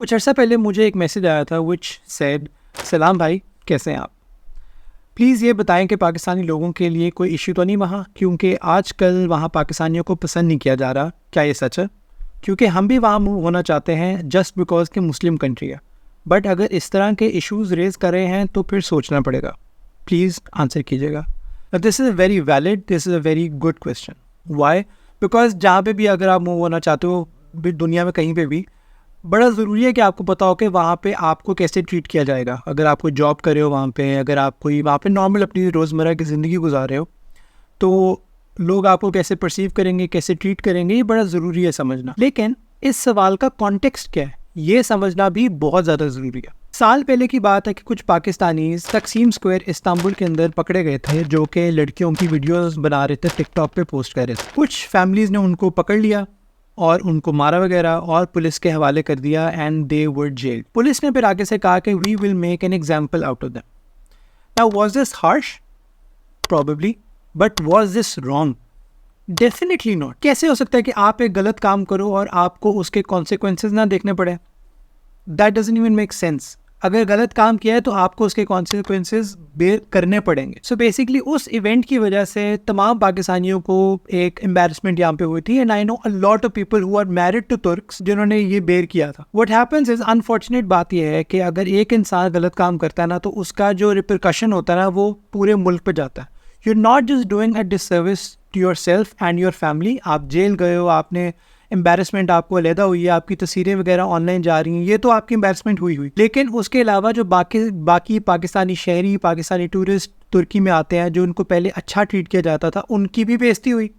कुछ अर्सा पहले मुझे एक मैसेज आया था विच सेड, सलाम भाई, कैसे हैं आप? प्लीज़ ये बताएं कि पाकिस्तानी लोगों के लिए कोई इशू तो नहीं वहाँ, क्योंकि आजकल वहाँ पाकिस्तानियों को पसंद नहीं किया जा रहा। क्या ये सच है? क्योंकि हम भी वहाँ मूव होना चाहते हैं जस्ट बिकॉज कि मुस्लिम कंट्री है। बट अगर इस तरह के इश्यूज़ रेज़ कर रहे हैं तो फिर सोचना पड़ेगा। प्लीज़ आंसर कीजिएगा। This is a very valid, this is a very good question. Why? Because जहाँ पे भी अगर आप मूव होना चाहते हो दुनिया में कहीं पे भी, बड़ा ज़रूरी है कि आपको पता हो कि वहाँ पे आपको कैसे ट्रीट किया जाएगा। अगर आप कोई जॉब कर रहे हो वहाँ पे, अगर आप कोई वहाँ पे नॉर्मल अपनी रोज़मर्रा की ज़िंदगी गुजार रहे हो, तो लोग आपको कैसे परसीव करेंगे, कैसे ट्रीट करेंगे, ये बड़ा ज़रूरी है समझना। लेकिन इस सवाल का कॉन्टेक्स्ट क्या है, ये समझना भी बहुत ज़्यादा ज़रूरी है। साल पहले की बात है कि कुछ पाकिस्तानी तकसीम स्क्वायर इस्तांबुल के अंदर पकड़े गए थे, जो कि लड़कियों की वीडियोस बना रहे थे, टिकटॉक पे पोस्ट कर रहे थे। कुछ फैमिलीज़ ने उनको पकड़ लिया और उनको मारा वगैरह और पुलिस के हवाले कर दिया and they were jailed. Police ने फिर आगे से कहा कि we will make an example out of them. Now was this harsh? Probably, but was this wrong? Definitely not. कैसे हो सकता है कि आप एक गलत काम करो और आपको उसके कॉन्सिक्वेंसेज ना देखने पड़े? That doesn't even make sense. अगर गलत काम किया है तो आपको उसके कॉन्सिक्वेंसेज बेयर करने पड़ेंगे। सो बेसिकली उस इवेंट की वजह से तमाम पाकिस्तानियों को एक एम्बैरसमेंट यहाँ पे हुई थी। And I know a lot of people who are married to Turks जिन्होंने ये बेयर किया था। व्हाट हैपेंस इज, अनफॉर्चुनेट बात यह है कि अगर एक इंसान गलत काम करता है ना, तो उसका जो रिपरकशन होता है ना, वो पूरे मुल्क पे जाता है। You are not just doing a disservice to yourself and your family. आप जेल गए हो, आपने एम्बैरसमेंट आपको अलहदा हुई है, आपकी तस्वीरें वगैरह ऑनलाइन जा रही हैं, ये तो आपकी एम्बैरसमेंट हुई। लेकिन उसके अलावा जो बाकी पाकिस्तानी शहरी, पाकिस्तानी टूरिस्ट तुर्की में आते हैं, जो उनको पहले अच्छा ट्रीट किया जाता था, उनकी भी बेइज्जती हुई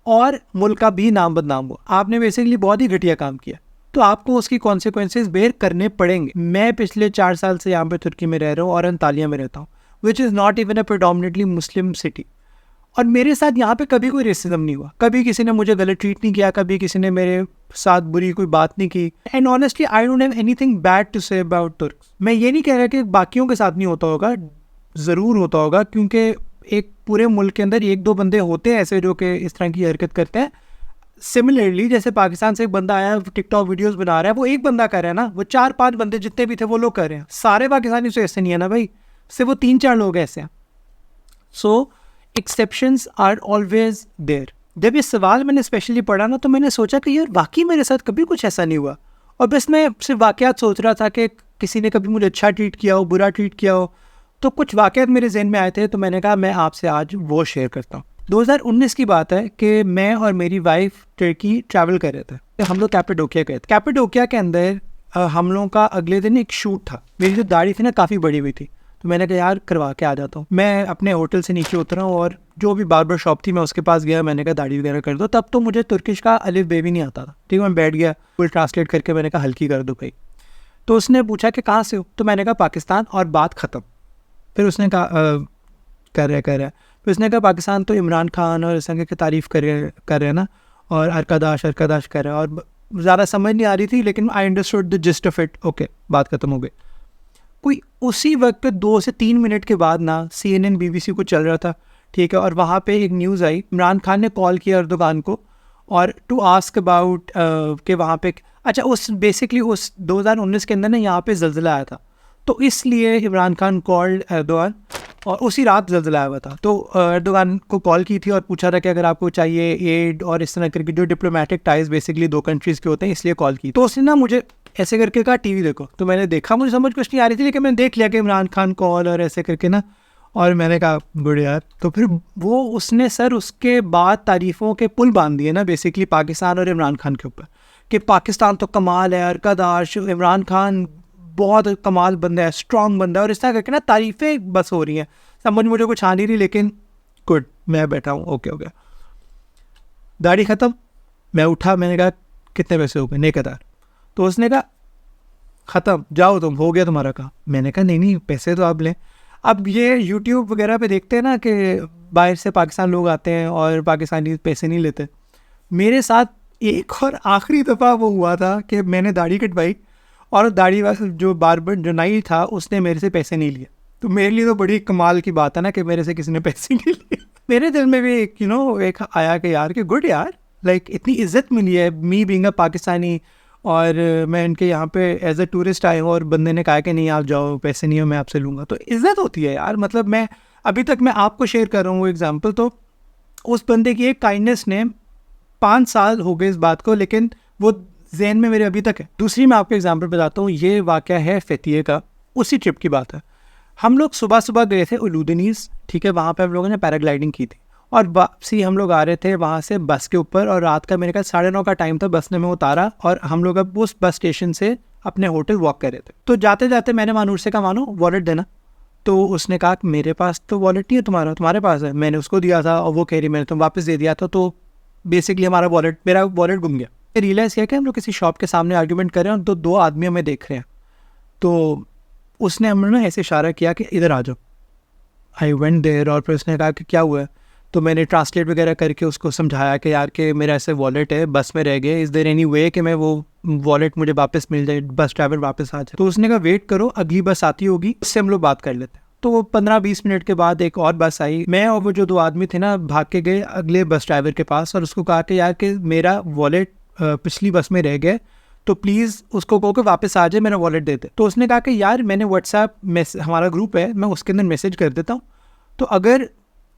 और मुल्क का भी नाम बदनाम हुआ। आपने बेसिकली बहुत ही घटिया काम किया, तो आपको उसकी कॉन्सिक्वेंसेज बेयर करने पड़ेंगे। मैं पिछले 4 साल से यहाँ पे तुर्की में रह रहा हूँ और अंतालिया में रहता हूँ, which is not even a predominantly Muslim city. और मेरे साथ यहाँ पे कभी कोई रेसिज्म नहीं हुआ, कभी किसी ने मुझे गलत ट्रीट नहीं किया, कभी किसी ने मेरे साथ बुरी कोई बात नहीं की। And honestly I don't have anything bad to say about Turks. मैं ये नहीं कह रहा कि बाकियों के साथ नहीं होता होगा, ज़रूर होता होगा, क्योंकि एक पूरे मुल्क के अंदर 1-2 बंदे होते हैं ऐसे जो कि इस तरह की हरकत करते हैं। सिमिलरली जैसे पाकिस्तान से एक बंदा आया, टिकटॉक वीडियोस बना रहा है, वो एक बंदा कर रहा है ना, वो 4-5 बंदे जितने भी थे वो लोग कर रहे हैं। सारे पाकिस्तानी तो ऐसे नहीं है ना भाई, सिर्फ वो 3-4 लोग ऐसे हैं। सो एक्सेप्शंस आर ऑलवेज देयर। जब ये सवाल मैंने स्पेशली पढ़ा ना, तो मैंने सोचा कि यार वाकई मेरे साथ कभी कुछ ऐसा नहीं हुआ, और बस मैं सिर्फ वाक़यात सोच रहा था कि किसी ने कभी मुझे अच्छा ट्रीट किया हो, बुरा ट्रीट किया हो। तो कुछ वाक़यात मेरे जहन में आए थे, तो मैंने कहा मैं आपसे आज वो शेयर करता हूँ। 2019 की बात है कि मैं और मेरी वाइफ टर्की ट्रैवल कर रहे थे, तो हम लोग कैपेडोकिया गए थे। कैपेडोकिया के अंदर हम लोगों का अगले दिन एक शूट था। मेरी जो दाढ़ी थी ना, काफ़ी बड़ी हुई थी, तो मैंने कहा यार करवा के आ जाता हूँ। मैं अपने होटल से नीचे उतरा और जो भी बार्बर शॉप थी मैं उसके पास गया, मैंने कहा दाढ़ी वगैरह कर दो। तब तो मुझे तुर्किश का अलिफ बे भी नहीं आता था, ठीक है। मैं बैठ गया, फुल ट्रांसलेट करके मैंने कहा हल्की कर दो भाई। तो उसने पूछा कि कहाँ से हो, तो मैंने कहा पाकिस्तान, और बात ख़त्म। फिर उसने कहा कर रहा है। फिर उसने कहा पाकिस्तान तो इमरान खान और इस तरह की तारीफ़ कर रहे हैं ना, और अरकादाश कर रहे हैं, और ज़्यादा समझ नहीं आ रही थी, लेकिन I understood the gist of it. Okay, बात ख़त्म हो गई। कोई उसी वक्त 2 से 3 मिनट के बाद ना CNN BBC को चल रहा था, ठीक है, और वहाँ पे एक न्यूज़ आई, इमरान खान ने कॉल किया अर्दोगान को और टू आस्क अबाउट कि वहाँ पे अच्छा उस बेसिकली उस 2019 के अंदर ना यहाँ पे ज़लज़ला आया था, तो इसलिए इमरान खान कॉल्ड अर्दोगान, और उसी रात ज़लज़ला आया था। तो अर्दोगान को कॉल की थी और पूछा था कि अगर आपको चाहिए एड और इस तरह करके जो डिप्लोमेटिक टाइज़ बेसिकली 2 कंट्रीज़ के होते हैं, इसलिए कॉल की। तो उसने ना मुझे ऐसे करके कहा टीवी देखो, तो मैंने देखा, मुझे समझ कुछ नहीं आ रही थी, लेकिन मैंने देख लिया कि इमरान खान कॉल और ऐसे करके ना, और मैंने कहा गुड यार। तो फिर वो उसने सर उसके बाद तारीफ़ों के पुल बांध दिए ना बेसिकली पाकिस्तान और इमरान खान के ऊपर, कि पाकिस्तान तो कमाल है, अरकादाश, इमरान खान बहुत कमाल बंदा है, स्ट्रॉन्ग बंदा है, और इस तरह करके ना तारीफ़ें बस हो रही हैं। समझ मुझे कुछ आ नहीं रही, लेकिन गुड, मैं बैठा हूँ, ओके हो गया। दाढ़ी ख़त्म, मैं उठा, मैंने कहा कितने पैसे हो गए, नेक हज़ार। तो उसने कहा ख़त्म, जाओ तुम, हो गया तुम्हारा काम। मैंने कहा नहीं पैसे तो आप लें। अब ये यूट्यूब वगैरह पे देखते हैं ना कि बाहर से पाकिस्तान लोग आते हैं और पाकिस्तानी पैसे नहीं लेते। मेरे साथ एक और आखिरी दफ़ा वो हुआ था कि मैंने दाढ़ी कटवाई और दाढ़ी वाला जो बार्बर जो नाई था उसने मेरे से पैसे नहीं लिए। तो मेरे लिए तो बड़ी कमाल की बात है ना कि मेरे से किसी ने पैसे नहीं लिए। मेरे दिल में भी एक आया कि यार कि गुड यार, लाइक इतनी इज्जत मिली है मी बीइंग अ पाकिस्तानी, और मैं इनके यहाँ पे एज ए टूरिस्ट आया हूँ और बंदे ने कहा कि नहीं आप जाओ, पैसे नहीं हो, मैं आपसे लूँगा। तो इज़्ज़त होती है यार। मतलब मैं अभी तक मैं आपको शेयर कर रहा हूँ वो एग्जांपल, तो उस बंदे की एक काइंडनेस ने 5 साल हो गए इस बात को, लेकिन वो जहन में मेरे अभी तक है। दूसरी मैं आपको एग्जांपल बताता हूँ, ये वाक़या है फतिये का, उसी ट्रिप की बात है। हम लोग सुबह सुबह गए थे उलूदनीज़, ठीक है, वहाँ पे हम लोगों ने पैराग्लाइडिंग की थी और वापसी हम लोग आ रहे थे वहाँ से बस के ऊपर, और रात का मेरे ख्याल 9:30 का टाइम था। बस ने हमें उतारा और हम लोग अब उस बस स्टेशन से अपने होटल वॉक कर रहे थे। तो जाते जाते मैंने मानूर से कहा, मानो वॉलेट देना। तो उसने कहा कि मेरे पास तो वॉलेट नहीं है, तुम्हारे पास है। मैंने उसको दिया था और वो कह रही मैंने तुम वापस दे दिया था। तो बेसिकली मेरा वॉलेट गुम गया। रियलाइज़ किया कि हम लोग किसी शॉप के सामने आर्ग्यूमेंट कर रहे हैं और दो आदमी हमें देख रहे हैं। तो उसने हमें ना ऐसे इशारा किया कि इधर आ जाओ। आई वेंट देयर, और फिर उसने कहा कि क्या हुआ है। तो मैंने ट्रांसलेट वगैरह करके उसको समझाया कि यार कि मेरा ऐसे वॉलेट है, बस में रह गया, इज़ देयर एनी वे कि मैं वो वॉलेट मुझे वापस मिल जाए, बस ड्राइवर वापस आ जाए। तो उसने कहा वेट करो, अगली बस आती होगी, उससे हम लोग बात कर लेते हैं। तो वो 15-20 मिनट के बाद एक और बस आई। मैं और वो जो 2 आदमी थे ना, भाग के गए अगले बस ड्राइवर के पास और उसको कहा कि यार कि मेरा वॉलेट पिछली बस में रह गया, तो प्लीज़ उसको कहो कि वापस आ जाए, मेरा वॉलेट दे दे। तो उसने कहा कि यार मैंने व्हाट्सएप हमारा ग्रुप है, मैं उसके अंदर मैसेज कर देता हूँ, तो अगर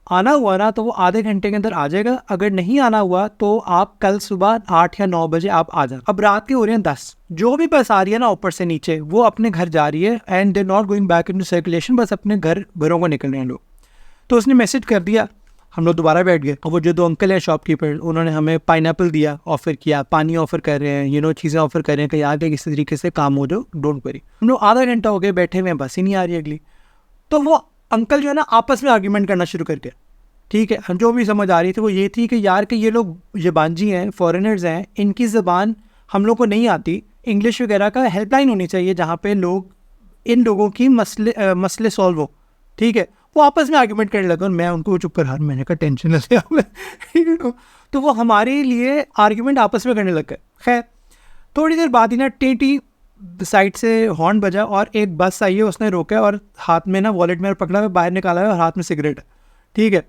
आना हुआ ना तो वो आधे घंटे के अंदर आ जाएगा, अगर नहीं आना हुआ तो आप कल सुबह 8 या 9 बजे आप आ जाना। अब रात के हो रहे हैं 10, जो भी बस आ रही है ना ऊपर से नीचे, वो अपने घर जा रही है and they not going back into circulation, बस अपने घरों को निकल रहे हैं लोग। तो उसने मैसेज कर दिया, हम लोग दोबारा बैठ गए और वो जो 2 अंकल हैं शॉपकीपर, उन्होंने हमें पाइनएप्पल दिया, ऑफ़र किया, पानी ऑफ़र कर रहे हैं, चीज़ें ऑफ़र कर रहे हैं कि यार कि किसी तरीके से काम हो जाओ, डोंट वरी। हम लोग आधा घंटा हो गया बैठे हुए, बस ही नहीं आ रही अगली। तो वो अंकल जो है ना आपस में आर्ग्यूमेंट करना शुरू कर दिया, ठीक है। हम जो भी समझ आ रही थी वो ये थी कि यार कि ये लोग ज़बानजी हैं, फॉरेनर्स हैं, इनकी ज़बान हम लोग को नहीं आती, इंग्लिश वगैरह का हेल्पलाइन होनी चाहिए जहाँ पे लोग इन लोगों की मसले सॉल्व हो, ठीक है। वो आपस में आर्ग्यूमेंट करने लगे और मैं उनको चुप कर, मैंने कहा टेंशन न ले हमें तो वो हमारे लिए आर्ग्यूमेंट आपस में करने लग गए। खैर थोड़ी देर बाद ही ना टी साइड से हॉर्न बजा और एक बस आई है, उसने रोका और हाथ में ना वॉलेट मेरा पकड़ा हुआ, बाहर निकाला है और हाथ में सिगरेट है, ठीक है।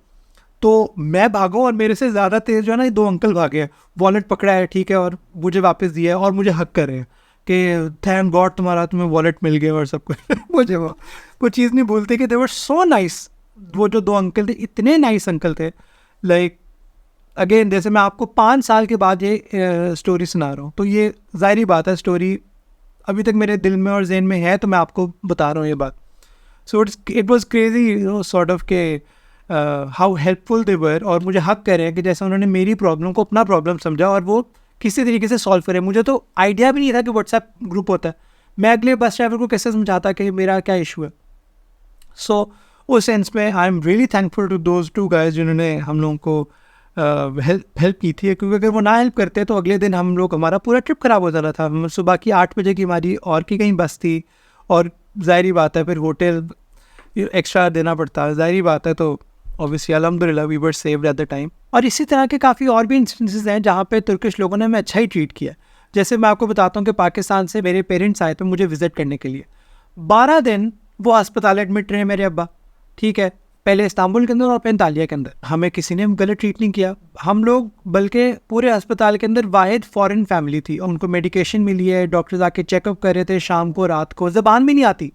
तो मैं भागा और मेरे से ज़्यादा तेज़ जो है ना ये 2 अंकल भागे हैं, वॉलेट पकड़ा है, ठीक है, और मुझे वापस दिया है और मुझे हक कर रहे हैं कि थैंक गॉड तुम्हें वॉलेट मिल गया और सब कुछ मुझे वो चीज़ नहीं भूलते कि दे वर सो नाइस। वो जो 2 अंकल थे इतने नाइस अंकल थे। लाइक अगेन जैसे मैं आपको 5 साल के बाद ये स्टोरी सुना रहा हूँ, तो ये ज़ाहिरी बात है स्टोरी अभी तक मेरे दिल में और जहन में है, तो मैं आपको बता रहा हूँ ये बात। So it was crazy sort of के हाउ हेल्पफुल दे वर, और मुझे हक कर रहे हैं कि जैसे उन्होंने मेरी प्रॉब्लम को अपना प्रॉब्लम समझा और वो किसी तरीके से सॉल्व करे। मुझे तो आइडिया भी नहीं था कि व्हाट्सएप ग्रुप होता है, मैं अगले बस ड्राइवर को कैसे समझाता कि मेरा क्या इशू है। सो उस सेंस में I am really thankful to those 2 guys जिन्होंने हम लोगों को हेल्प की थी, क्योंकि अगर वो ना हेल्प करते तो अगले दिन हमारा पूरा ट्रिप ख़राब हो जाना था। हम सुबह की 8 बजे की हमारी और की कहीं बस थी, और ज़ाहिरी बात है फिर होटल एक्स्ट्रा देना पड़ता है, ज़ाहिरी बात है। तो ऑब्वियसली अल्हम्दुलिल्लाह we were saved at the time. और इसी तरह के काफ़ी और भी इंस्टेंसेस हैं जहाँ पे तुर्किश लोगों ने हमें अच्छा ही ट्रीट किया। जैसे मैं आपको बताता हूँ कि पाकिस्तान से मेरे पेरेंट्स आए थे मुझे विज़िट करने के लिए, 12 दिन वो अस्पताल एडमिट रहे मेरे अब्बा, ठीक है, पहले इस्तांबुल के अंदर और फिर अंतालिया के अंदर। हमें किसी ने गलत ट्रीट नहीं किया, हम लोग बल्कि पूरे अस्पताल के अंदर वाहिद फॉरेन फैमिली थी। उनको मेडिकेशन मिली है, डॉक्टर्स आके चेकअप कर रहे थे शाम को रात को, ज़बान भी नहीं आती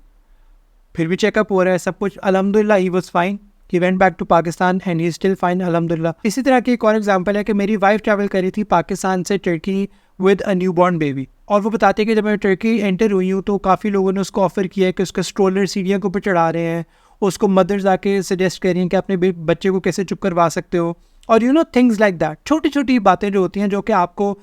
फिर भी चेकअप हो रहा है, सब कुछ अल्हम्दुलिल्लाह ही was fine. He went back to Pakistan and he still fine अल्हम्दुलिल्लाह। इसी तरह की एक और एग्जांपल है कि मेरी वाइफ ट्रैवल करी थी पाकिस्तान से Turkey with a new born baby, और वो बताती है कि जब मैं टर्की एंटर हुई हूँ तो काफ़ी लोगों ने उसको ऑफ़र किया है कि उसका स्ट्रोलर सीढ़ियों के ऊपर चढ़ा रहे हैं, उसको मदर्स आके सजेस्ट कर रही हैं कि अपने बच्चे को कैसे चुप करवा सकते हो, और थिंग्स लाइक दैट। छोटी छोटी बातें जो होती हैं जो कि आपको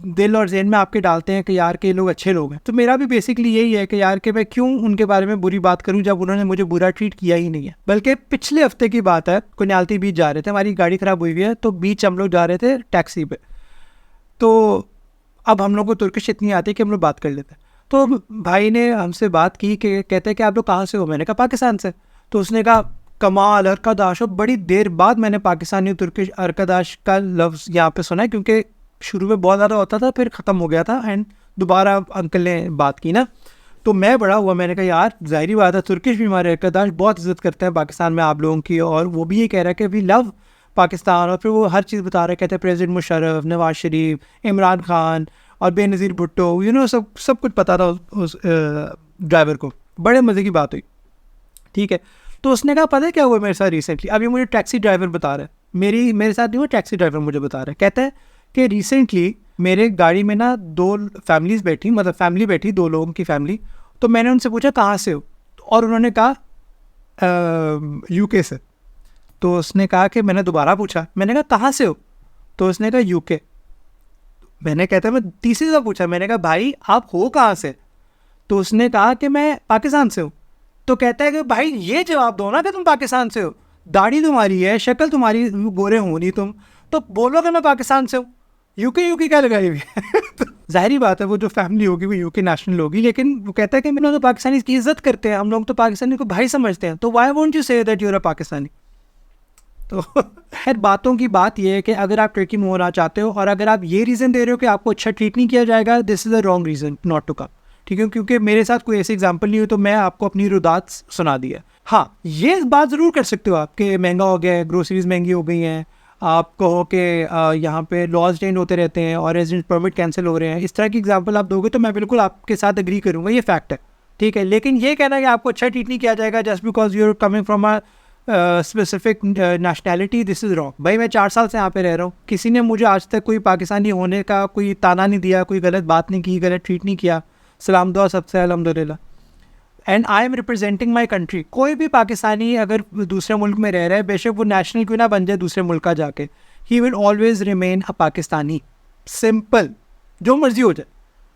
दिल और ज़हन में आपके डालते हैं कि यार के लोग अच्छे लोग हैं। तो मेरा भी बेसिकली यही है कि यार कि मैं क्यों उनके बारे में बुरी बात करूं जब उन्होंने मुझे बुरा ट्रीट किया ही नहीं है। बल्कि पिछले हफ्ते की बात है, कुन्यालती बीच जा रहे थे, हमारी गाड़ी ख़राब हुई है, तो बीच हम लोग जा रहे थे टैक्सी पे। तो अब हम लोग को तुर्किश इतनी आती है कि हम लोग बात कर लेते हैं। तो भाई ने हमसे बात की कि कहते हैं कि आप लोग कहाँ से हो, मैंने कहा पाकिस्तान से। तो उसने कहा कमाल अरकादाश, और बड़ी देर बाद मैंने पाकिस्तानी तुर्किश अरकादाश का लफ्ज़ यहाँ पे सुना है, क्योंकि शुरू में बहुत ज़्यादा होता था फिर ख़त्म हो गया था एंड दोबारा अंकल ने बात की ना, तो मैं बड़ा हुआ। मैंने कहा यार ज़ाहिरी बात है तुर्किश भी हमारे अरकादाश बहुत इज़्ज़त करते हैं पाकिस्तान में आप लोगों की, और वो भी ये कह रहा है कि वी लव पाकिस्तान, और फिर वो हर चीज़ बता रहे, कहते हैं प्रेसिडेंट मुशर्रफ, नवाज शरीफ, इमरान खान, और बेनज़ीर भुट्टो सब कुछ पता था उस ड्राइवर को। बड़े मज़े की बात हुई, ठीक है। तो उसने कहा पता है क्या हुआ मेरे साथ रिसेंटली, अभी मुझे टैक्सी ड्राइवर बता रहा है, मेरे साथ नहीं हुआ, टैक्सी ड्राइवर मुझे बता रहा है, कहता है कि रिसेंटली मेरे गाड़ी में ना 2 फैमिलीज़ बैठी, मतलब फैमिली बैठी, 2 लोगों की फैमिली। तो मैंने उनसे पूछा कहाँ से हो, और उन्होंने कहा यूके से। तो उसने कहा कि मैंने दोबारा पूछा, मैंने कहा कहाँ से हो, तो उसने कहा यूके। मैंने कहता मैं तीसरी दफ़ा पूछा, मैंने कहा भाई आप हो कहाँ से, तो उसने कहा कि मैं पाकिस्तान से हूँ। तो कहता है कि भाई ये जवाब दो ना कि तुम पाकिस्तान से हो, दाढ़ी तुम्हारी है, शक्ल तुम्हारी, गोरे हो नहीं तुम, तो बोलो कि मैं पाकिस्तान से हूँ, यूके क्या लगाई हुई है। तो जाहिर बात है वो जो फैमिली होगी वो यूके नेशनल होगी, लेकिन वो कहता है कि हम लोग तो पाकिस्तानी की इज्जत करते हैं, हम लोग तो पाकिस्तानी को भाई समझते हैं, तो why won't you say that you are a Pakistani. तो खैर बातों की बात यह है कि अगर आप टर्की में होना चाहते हो और अगर आप ये रीज़न दे रहे हो कि आपको अच्छा ट्रीट नहीं किया जाएगा, this is a wrong reason not to come, ठीक है, क्योंकि मेरे साथ कोई ऐसी एग्जांपल नहीं हुई तो मैं आपको अपनी रुदात सुना दी है। हाँ, ये बात ज़रूर कर सकते हो आप कि महंगा हो गया है, ग्रोसरीज महंगी हो गई हैं, आप कहो कि यहाँ पे लॉज चेंज होते रहते हैं और रेजिडेंट परमिट कैंसिल हो रहे हैं, इस तरह की एग्जांपल आप दोगे तो मैं बिल्कुल आपके साथ एग्री करूँगा, ये फैक्ट है, ठीक है। लेकिन ये कहना कि आपको अच्छा ट्रीट नहीं किया जाएगा just because you are coming from a specific nationality, this is wrong. भाई मैं 4 साल से यहाँ पे रह रहा हूँ, किसी ने मुझे आज तक कोई पाकिस्तानी होने का कोई ताना नहीं दिया, कोई गलत बात नहीं की, गलत ट्रीट नहीं किया, सलाम दुआ सबसे अल्हम्दुलिल्लाह, and I am representing my country. कोई भी पाकिस्तानी अगर दूसरे मुल्क में रह रहा है, बेशक वो नेशनल क्यों ना बन जाए दूसरे मुल्क का जाके, he will always remain a Pakistani, simple, जो मर्जी हो जाए,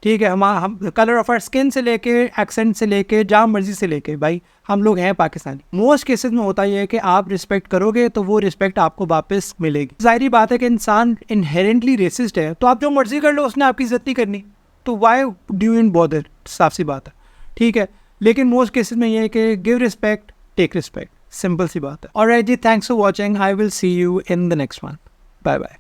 ठीक है। हम कलर ऑफ आर स्किन से लेके एक्सेंट से लेके जहाँ मर्जी से लेके भाई हम लोग हैं पाकिस्तानी। मोस्ट केसेस में होता यह है कि आप रिस्पेक्ट करोगे तो वो रिस्पेक्ट आपको वापस मिलेगी। जाहिर बात है कि इंसान इनहेरेंटली रेसिस्ट है, तो आप जो मर्जी कर लो उसने आपकी इज्जत नहीं करनी, तो वाई डू इन बॉदर, साफ सी बात है, ठीक है। लेकिन मोस्ट केसेस में ये है कि give respect take respect, simple सी बात है। ऑलराइट जी, thanks for watching, I will see you in the next one, bye bye.